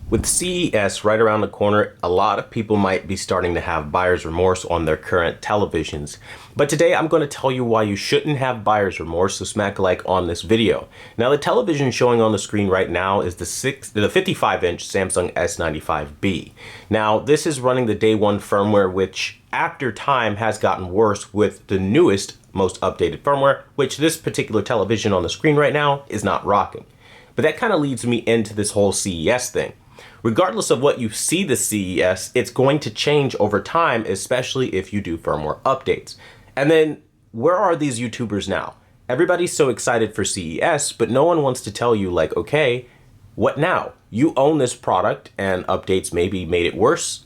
With CES right around the corner, a lot of people might be starting to have buyer's remorse on their current televisions. But today I'm going to tell you why you shouldn't have buyer's remorse, so smack a like on this video. Now the television showing on the screen right now is the 55-inch Samsung S95B. Now this is running the day one firmware, which after time has gotten worse with the newest, most updated firmware, which this particular television on the screen right now is not rocking. But that kind of leads me into this whole CES thing. Regardless of what you see the CES, it's going to change over time, especially if you do firmware updates. And then where are these YouTubers now? Everybody's so excited for CES, but no one wants to tell you like, okay, what now? You own this product and updates maybe made it worse.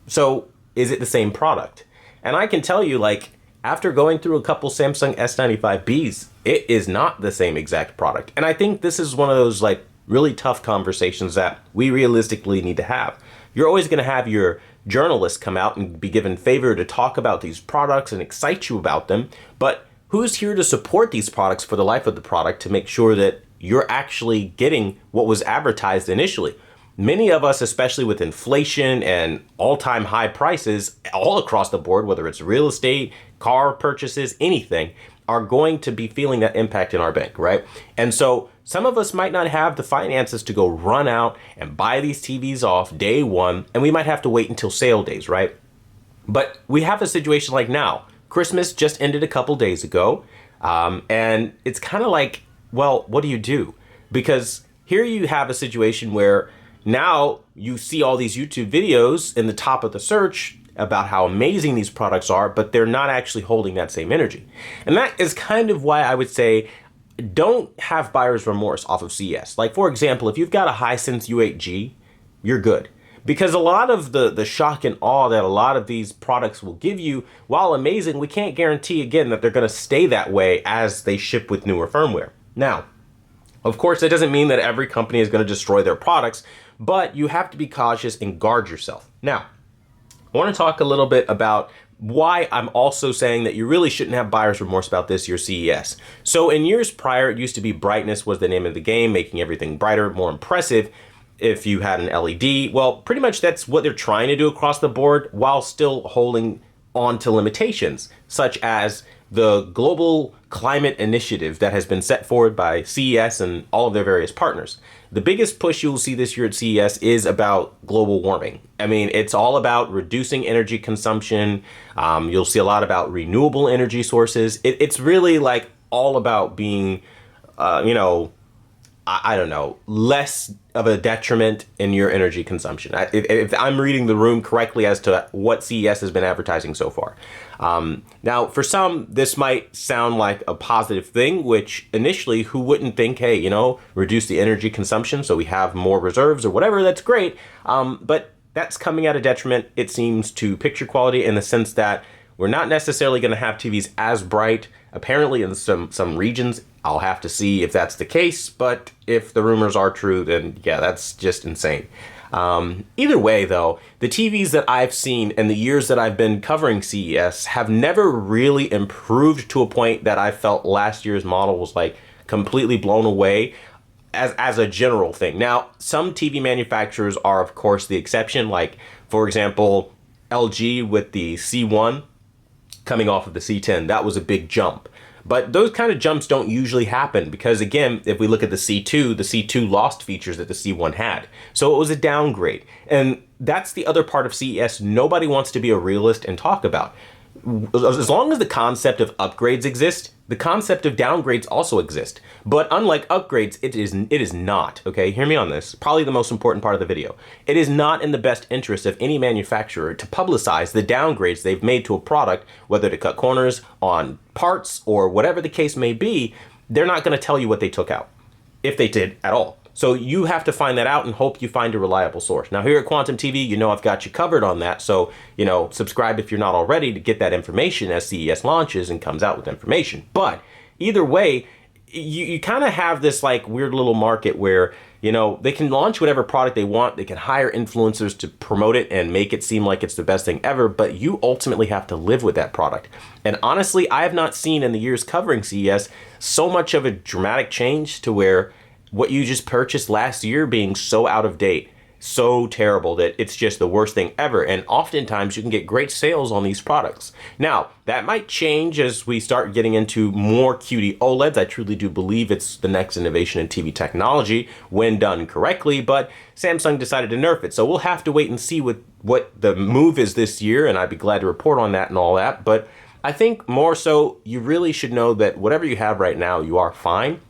So is it the same product? And I can tell you, like, after going through a couple Samsung S95Bs, it is not the same exact product. And I think this is one of those like really tough conversations that we realistically need to have. You're always going to have your journalists come out and be given favor to talk about these products and excite you about them, but who's here to support these products for the life of the product to make sure that you're actually getting what was advertised initially? Many of us, especially with inflation and all-time high prices all across the board, whether it's real estate, car purchases, anything, are going to be feeling that impact in our bank, right? And so some of us might not have the finances to go run out and buy these TVs off day one, and we might have to wait until sale days, right? But we have a situation like now. Christmas just ended a couple days ago, and it's kind of like, well, what do you do? Because here you have a situation where now you see all these YouTube videos in the top of the search about how amazing these products are, but they're not actually holding that same energy. And that is kind of why I would say don't have buyer's remorse off of CES. Like, for example, if you've got a Hisense U8G, you're good. Because a lot of the shock and awe that a lot of these products will give you, while amazing, we can't guarantee, again, that they're going to stay that way as they ship with newer firmware. Now, of course, that doesn't mean that every company is going to destroy their products, but you have to be cautious and guard yourself. Now, I want to talk a little bit about why I'm also saying that you really shouldn't have buyer's remorse about this year's CES. So in years prior, it used to be brightness was the name of the game, making everything brighter, more impressive if you had an LED. Well, pretty much that's what they're trying to do across the board while still holding on to limitations, such as the global climate initiative that has been set forward by CES and all of their various partners. The biggest push you'll see this year at CES is about global warming. I mean, it's all about reducing energy consumption. You'll see a lot about renewable energy sources. It's really like all about being, I don't know, less of a detriment in your energy consumption. If I'm reading the room correctly as to what CES has been advertising so far. Now, for some, this might sound like a positive thing, which initially, who wouldn't think, hey, reduce the energy consumption so we have more reserves or whatever, that's great. But that's coming at a detriment, it seems, to picture quality in the sense that we're not necessarily going to have TVs as bright. Apparently in some regions, I'll have to see if that's the case, but if the rumors are true, then yeah, that's just insane. Either way though, the TVs that I've seen in the years that I've been covering CES have never really improved to a point that I felt last year's model was like completely blown away as a general thing. Now, some TV manufacturers are of course the exception, like for example, LG with the C1 coming off of the C10, that was a big jump. But those kind of jumps don't usually happen because, again, if we look at the C2 lost features that the C1 had. So it was a downgrade. And that's the other part of CES nobody wants to be a realist and talk about. As long as the concept of upgrades exist, the concept of downgrades also exist. But unlike upgrades, it is not, okay? Hear me on this. Probably the most important part of the video. It is not in the best interest of any manufacturer to publicize the downgrades they've made to a product, whether to cut corners on parts or whatever the case may be. They're not going to tell you what they took out, if they did at all. So you have to find that out and hope you find a reliable source. Now here at Quantum TV, I've got you covered on that. So, subscribe if you're not already to get that information as CES launches and comes out with information. But either way, you kind of have this like weird little market where, they can launch whatever product they want. They can hire influencers to promote it and make it seem like it's the best thing ever. But you ultimately have to live with that product. And honestly, I have not seen in the years covering CES so much of a dramatic change to where what you just purchased last year being so out of date so terrible that it's just the worst thing ever. And oftentimes you can get great sales on these products. Now, that might change as we start getting into more QD OLEDs. I truly do believe it's the next innovation in TV technology when done correctly, but Samsung decided to nerf it. So we'll have to wait and see what the move is this year, and I'd be glad to report on that and all that. But I think more so, you really should know that whatever you have right now, you are fine.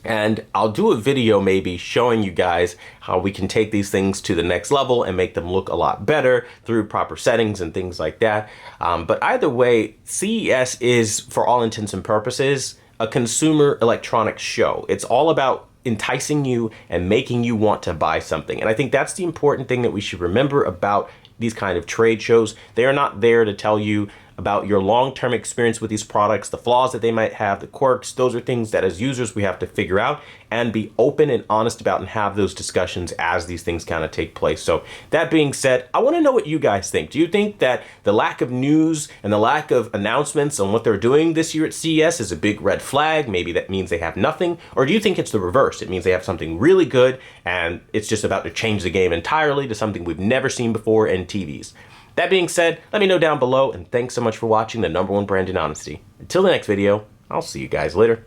And I'll do a video maybe showing you guys how we can take these things to the next level and make them look a lot better through proper settings and things like that. But either way, CES is, for all intents and purposes, a consumer electronics show. It's all about enticing you and making you want to buy something. And I think that's the important thing that we should remember about these kind of trade shows. They are not there to tell you about your long-term experience with these products, the flaws that they might have, the quirks. Those are things that as users we have to figure out and be open and honest about and have those discussions as these things kind of take place. So that being said, I want to know what you guys think. Do you think that the lack of news and the lack of announcements on what they're doing this year at CES is a big red flag? Maybe that means they have nothing. Or do you think it's the reverse? It means they have something really good and it's just about to change the game entirely to something we've never seen before in TVs. That being said, let me know down below, and thanks so much for watching the #1 brand in honesty. Until the next video, I'll see you guys later.